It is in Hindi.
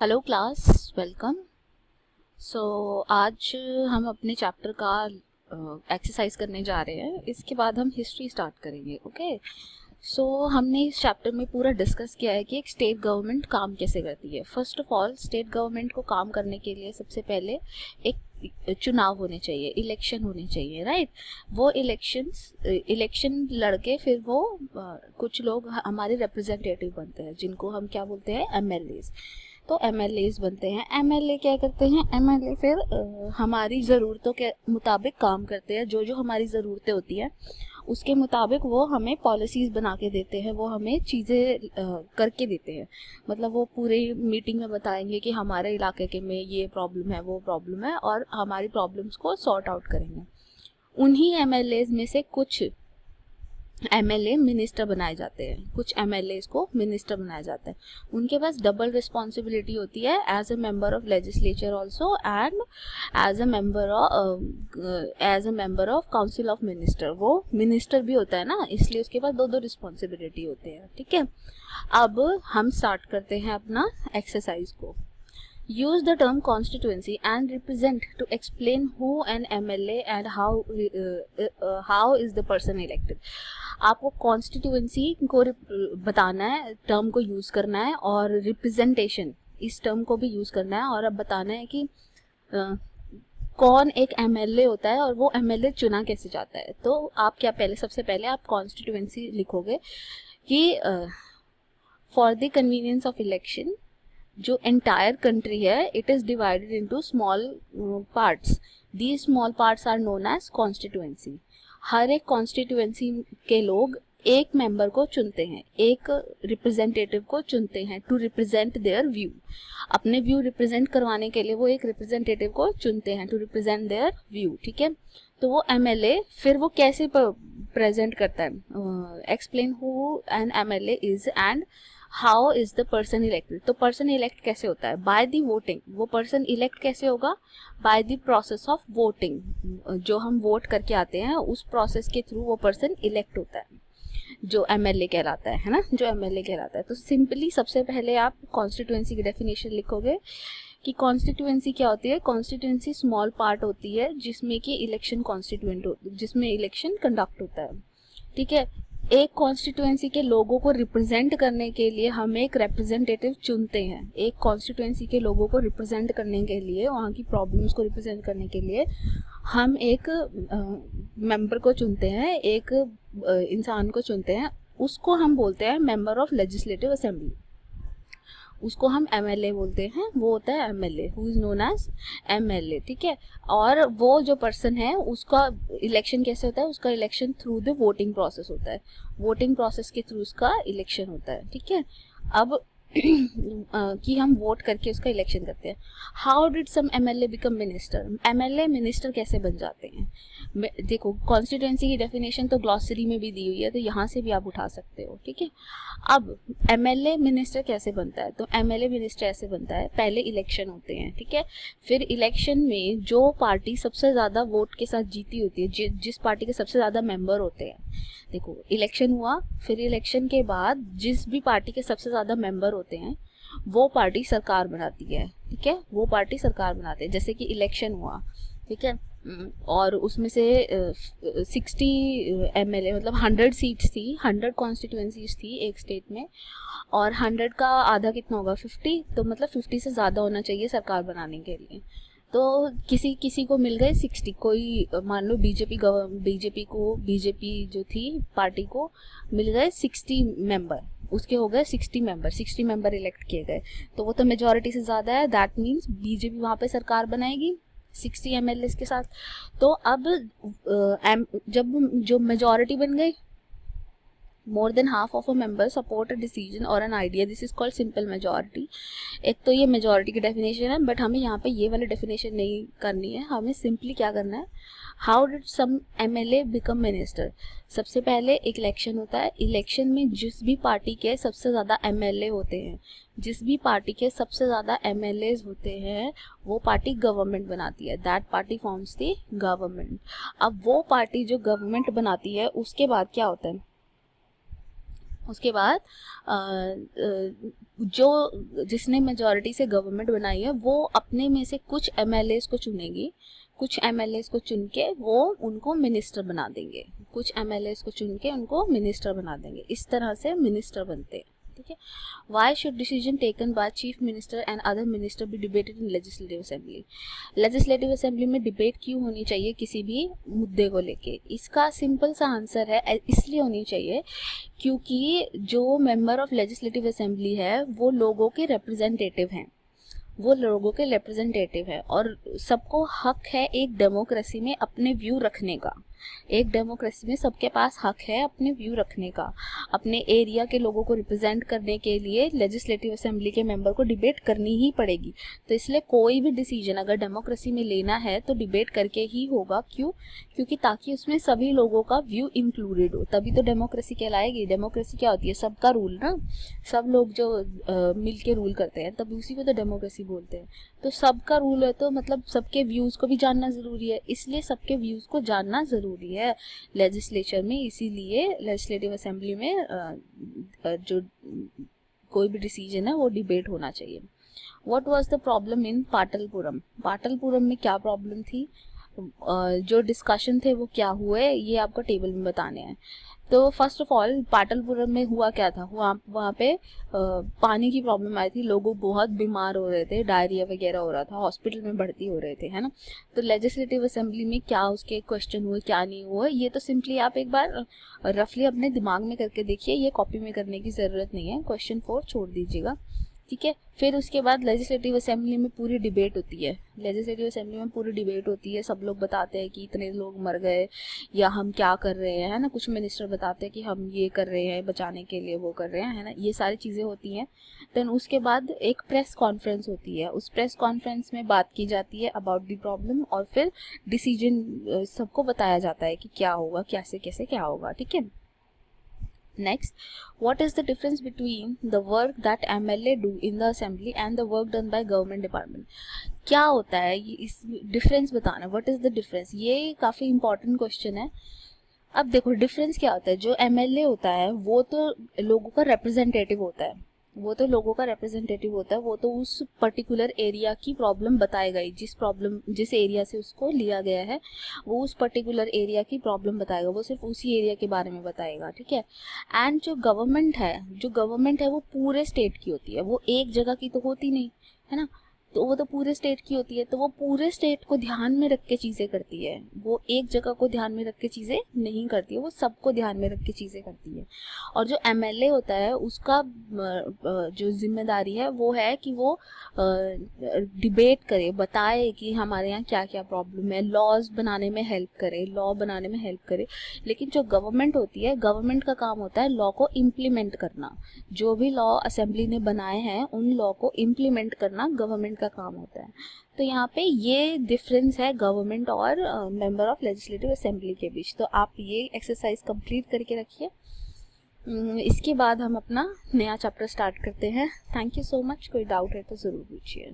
Hello class, welcome. सो आज हम अपने चैप्टर का एक्सरसाइज करने जा रहे हैं। इसके बाद हम हिस्ट्री स्टार्ट करेंगे। ओके। सो हमने इस चैप्टर में पूरा डिस्कस किया है कि एक स्टेट गवर्नमेंट काम कैसे करती है। First of all, state government को काम करने के लिए सबसे पहले एक चुनाव होने चाहिए, इलेक्शन होने चाहिए, राइट। वो इलेक्शन लड़के फिर वो कुछ लोग हमारे रिप्रेजेंटेटिव बनते हैं, जिनको हम क्या बोलते हैं, एमएलएज। तो एमएलएज बनते हैं। एमएलए क्या करते हैं, एमएलए फिर हमारी ज़रूरतों के मुताबिक काम करते हैं। जो जो हमारी ज़रूरतें होती हैं उसके मुताबिक वो हमें पॉलिसीज़ बना के देते हैं, वो हमें चीज़ें करके देते हैं। मतलब वो पूरे मीटिंग में बताएंगे कि हमारे इलाके के में ये प्रॉब्लम है, वो प्रॉब्लम है, और हमारी प्रॉब्लम्स को सॉर्ट आउट करेंगे। उन्हीं एमएलएज में से कुछ एमएलए मिनिस्टर बनाए जाते हैं, कुछ एमएलए को मिनिस्टर बनाया जाता है। उनके पास डबल रिस्पॉन्सिबिलिटी होती है, as a member of legislature also and as a member of council of minister. वो मिनिस्टर भी होता है ना, इसलिए उसके पास दो दो रिस्पॉन्सिबिलिटी होते हैं। ठीक है, अब हम स्टार्ट करते हैं अपना एक्सरसाइज को। Use the term constituency and represent to explain who an MLA and how is the person elected. आपको कॉन्स्टिट्यूएंसी को बताना है, टर्म को यूज़ करना है, और रिप्रेजेंटेशन इस टर्म को भी यूज़ करना है, और अब बताना है कि कौन एक एमएलए होता है और वो एमएलए चुना कैसे जाता है। तो आप क्या सबसे पहले आप कॉन्स्टिट्यूएंसी लिखोगे कि for the convenience of election, जो एंटायर कंट्री है, it is divided into small parts. These small parts are known as constituency. हर एक कॉन्स्टिट्यूएंसी के लोग एक मेंबर को चुनते हैं, एक रिप्रेजेंटेटिव को चुनते हैं टू रिप्रेजेंट देयर व्यू। अपने व्यू रिप्रेजेंट करवाने के लिए वो एक रिप्रेजेंटेटिव को चुनते हैं टू रिप्रेजेंट देयर व्यू। ठीक है, तो वो एमएलए फिर वो कैसे प्रेजेंट करता है, explain who N MLA is and how is the person elected. तो पर्सन इलेक्ट कैसे होता है, बाय द वोटिंग। वो पर्सन इलेक्ट कैसे होगा, by the process of voting. जो हम वोट करके आते हैं उस प्रोसेस के थ्रू वो पर्सन इलेक्ट होता है, जो एमएलए कहलाता है ना, जो एमएलए कहलाता है। तो सिंपली सबसे पहले आप कॉन्स्टिट्यूएंसी की डेफिनेशन लिखोगे कि कॉन्स्टिट्यूएंसी क्या होती है। कॉन्स्टिट्यूएंसी स्मॉल पार्ट होती है जिसमें कि इलेक्शन कॉन्स्टिट्यूएंट जिसमें इलेक्शन कंडक्ट होता है। ठीक है, एक कॉन्स्टिट्यूएंसी के लोगों को रिप्रेजेंट करने के लिए हम एक रिप्रेजेंटेटिव चुनते हैं। एक कॉन्स्टिट्यूएंसी के लोगों को रिप्रेजेंट करने के लिए, वहाँ की प्रॉब्लम्स को रिप्रेजेंट करने के लिए हम एक मेंबर को चुनते हैं, एक इंसान को चुनते हैं। उसको हम बोलते हैं मेंबर ऑफ लेजिस्लेटिव असेंबली। उसको हम एमएलए बोलते हैं। वो होता है MLA, who is known as MLA. ठीक है, और वो जो पर्सन है उसका इलेक्शन कैसे होता है, उसका election through the voting process होता है। वोटिंग प्रोसेस के थ्रू उसका इलेक्शन होता है। ठीक है, अब कि हम वोट करके उसका इलेक्शन करते हैं। How did some MLA become minister. MLA minister कैसे बन जाते हैं, देखो कॉन्स्टिट्यूएंसी की डेफिनेशन तो ग्लॉसरी में भी दी हुई है, तो यहाँ से भी आप उठा सकते हो। ठीक है, अब एमएलए मिनिस्टर कैसे बनता है, तो एमएलए मिनिस्टर ऐसे बनता है, पहले इलेक्शन होते हैं। ठीक है, फिर इलेक्शन में जो पार्टी सबसे ज़्यादा वोट के साथ जीती होती है, जिस पार्टी के सबसे ज़्यादा मेंबर होते हैं, देखो इलेक्शन हुआ, फिर इलेक्शन के बाद जिस भी पार्टी के सबसे ज़्यादा मेंबर होते हैं वो पार्टी सरकार बनाती है। ठीक है, वो पार्टी सरकार बनाते हैं। जैसे कि इलेक्शन हुआ, ठीक है, और उसमें से 60 एमएलए, मतलब 100 सीट्स थी, 100 कॉन्स्टिट्यूएंसीज थी एक स्टेट में, और 100 का आधा कितना होगा, 50। तो मतलब 50 से ज़्यादा होना चाहिए सरकार बनाने के लिए। तो किसी किसी को मिल गए 60। कोई मान लो बीजेपी जो थी पार्टी को मिल गए 60 मेंबर, उसके हो गए 60 मेंबर इलेक्ट किए गए। तो वो तो मेजॉरिटी से ज़्यादा है, दैट मीन्स बीजेपी वहाँ पे सरकार बनाएगी 60 एमएलए के साथ। तो अब जब जो मेजॉरिटी बन गई, more than half of a member support a decision और an idea, this is called simple majority. एक तो ये मेजॉरिटी की डेफिनेशन है, बट हमें यहाँ पे ये वाली डेफिनेशन नहीं करनी है। हमें सिंपली क्या करना है, how did some MLA become minister. सबसे पहले एक इलेक्शन होता है। इलेक्शन में जिस भी पार्टी के सबसे ज़्यादा एमएलए होते हैं, जिस भी पार्टी के सबसे ज़्यादा एमएलए होते हैं, वो पार्टी गवर्नमेंट बनाती है। That party forms the government. अब वो पार्टी जो गवर्नमेंट बनाती है उसके बाद क्या होता है, उसके बाद जो जिसने मेजॉरिटी से गवर्नमेंट बनाई है वो अपने में से कुछ एमएलएस को चुनेगी, कुछ एमएलएस को चुन के वो उनको मिनिस्टर बना देंगे, कुछ एमएलएस को चुन के उनको मिनिस्टर बना देंगे। इस तरह से मिनिस्टर बनते हैं, ठीक है। Why should decision taken by chief minister and other minister be debated in legislative assembly. Legislative assembly में डिबेट क्यों होनी चाहिए किसी भी मुद्दे को लेके? इसका सिंपल सा आंसर है, इसलिए होनी चाहिए क्योंकि जो मेंबर ऑफ लेजिस्लेटिव असेंबली है वो लोगों के रिप्रेजेंटेटिव हैं, वो लोगों के रिप्रेजेंटेटिव है और सबको हक है एक डेमोक्रेसी में अपने व्यू रखने का। एक डेमोक्रेसी में सबके पास हक है अपने व्यू रखने का। अपने एरिया के लोगों को रिप्रेजेंट करने के लिए लेजिस्लेटिव असेंबली के मेंबर को डिबेट करनी ही पड़ेगी। तो इसलिए कोई भी डिसीजन अगर डेमोक्रेसी में लेना है तो डिबेट करके ही होगा। क्यों? क्योंकि ताकि उसमें सभी लोगों का व्यू इंक्लूडेड हो, तभी तो डेमोक्रेसी कहलाएगी। डेमोक्रेसी क्या होती है? सबका रूल ना, सब लोग जो मिल के रूल करते हैं तभी उसी को तो डेमोक्रेसी बोलते हैं। तो सबका रूल है तो मतलब सबके व्यूज़ को भी जानना ज़रूरी है, इसलिए सबके व्यूज़ को जानना ज़रूरी है लेजिस्लेचर में। इसीलिए लेजिस्लेटिव असेंबली में जो कोई भी डिसीजन है वो डिबेट होना चाहिए। What was the problem in Patalpuram? Patalpuram में क्या प्रॉब्लम थी, जो डिस्कशन थे वो क्या हुए, ये आपको टेबल में बताने हैं। तो फर्स्ट ऑफ ऑल पाटलपुरम में हुआ क्या था, वहाँ पे पानी की प्रॉब्लम आई थी, लोग बहुत बीमार हो रहे थे, डायरिया वगैरह हो रहा था, हॉस्पिटल में भर्ती हो रहे थे, है ना। तो लेजिस्लेटिव असेंबली में क्या उसके क्वेश्चन हुए, क्या नहीं हुए, ये तो सिंपली आप एक बार रफली अपने दिमाग में करके देखिए, ये कॉपी में करने की ज़रूरत नहीं है। क्वेश्चन 4 छोड़ दीजिएगा, ठीक है। फिर उसके बाद लेजिस्लेटिव असेंबली में पूरी डिबेट होती है। लेजिस्लेटिव असेंबली में पूरी डिबेट होती है, सब लोग बताते हैं कि इतने लोग मर गए या हम क्या कर रहे हैं, है ना। कुछ मिनिस्टर बताते हैं कि हम ये कर रहे हैं बचाने के लिए, वो कर रहे हैं, है ना। ये सारी चीज़ें होती हैं। देन उसके बाद एक प्रेस कॉन्फ्रेंस होती है, उस प्रेस कॉन्फ्रेंस में बात की जाती है अबाउट द प्रॉब्लम और फिर डिसीजन सबको बताया जाता है कि क्या होगा, कैसे कैसे क्या होगा, ठीक है। Next, what is the difference between the work that MLA do in the assembly and the work done by government department? क्या होता है ये, इस डिफरेंस बताना। व्हाट इज द डिफरेंस, ये काफ़ी इंपॉर्टेंट क्वेश्चन है। अब देखो डिफरेंस क्या होता है। जो MLA होता है वो तो लोगों का रिप्रेजेंटेटिव होता है, वो तो लोगों का रिप्रेजेंटेटिव होता है, वो तो उस पर्टिकुलर एरिया की प्रॉब्लम बताएगा ही। जिस एरिया से उसको लिया गया है वो उस पर्टिकुलर एरिया की प्रॉब्लम बताएगा, वो सिर्फ उसी एरिया के बारे में बताएगा, ठीक है। एंड जो गवर्नमेंट है वो पूरे स्टेट की होती है, वो एक जगह की तो होती नहीं, है ना। तो वो तो पूरे स्टेट की होती है, तो वो पूरे स्टेट को ध्यान में रख के चीज़ें करती है, वो एक जगह को ध्यान में रख के चीज़ें नहीं करती है, वो सबको ध्यान में रख के चीज़ें करती है। और जो MLA होता है उसका जो जिम्मेदारी है वो है कि वो डिबेट करे, बताए कि हमारे यहाँ क्या क्या प्रॉब्लम है, लॉज बनाने में हेल्प करे, लॉ बनाने में हेल्प करे। लेकिन जो गवर्नमेंट होती है, गवर्नमेंट का काम होता है लॉ को इम्प्लीमेंट करना। जो भी लॉ असेंबली ने बनाए हैं उन लॉ को इम्प्लीमेंट करना गवर्नमेंट का काम होता है। तो यहाँ पे ये डिफरेंस है गवर्नमेंट और मेंबर ऑफ लेजिस्लेटिव असेंबली के बीच। तो आप ये एक्सरसाइज कंप्लीट करके रखिए। इसके बाद हम अपना नया चैप्टर स्टार्ट करते हैं। Thank you so much. कोई डाउट है तो ज़रूर पूछिए।